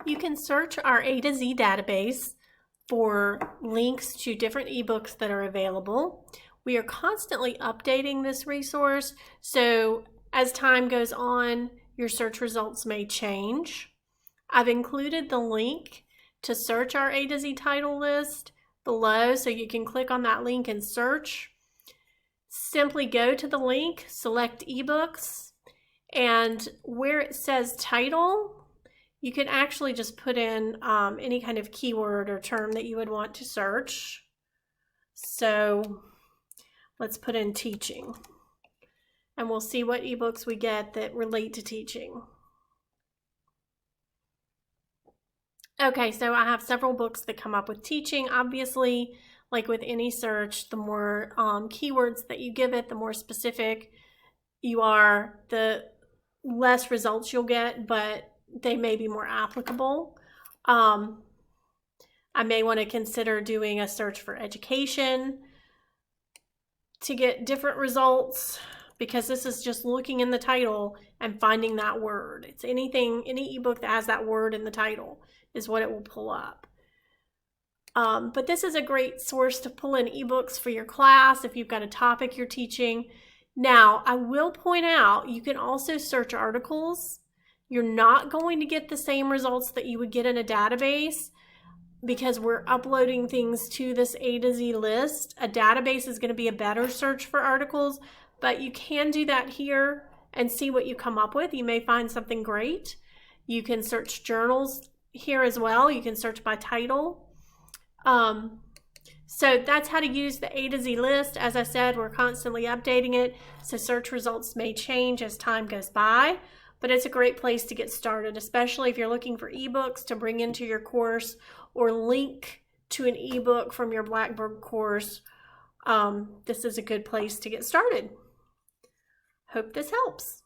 You can search our A to Z database for links to different ebooks that are available. We are constantly updating this resource, so as time goes on, your search results may change. I've included the link to search our A to Z title list below, so you can click on that link and search. Simply go to the link, select ebooks, and where it says title, you can actually just put in any kind of keyword or term that you would want to search. So let's put in teaching, and we'll see what ebooks we get that relate to teaching. Okay, so I have several books that come up with teaching. Obviously, like with any search, the more keywords that you give it, the more specific you are, the less results you'll get, but they may be more applicable. I may want to consider doing a search for education to get different results, because this is just looking in the title and finding that word. It's anything, any ebook that has that word in the title is what it will pull up. But this is a great source to pull in ebooks for your class if you've got a topic you're teaching. Now, I will point out, you can also search articles. You're not going to get the same results that you would get in a database because we're uploading things to this A to Z list. A database is going to be a better search for articles, but you can do that here and see what you come up with. You may find something great. You can search journals here as well. You can search by title. So that's how to use the A to Z list. As I said, we're constantly updating it, so search results may change as time goes by, but it's a great place to get started, especially if you're looking for ebooks to bring into your course or link to an ebook from your Blackboard course. This is a good place to get started. Hope this helps.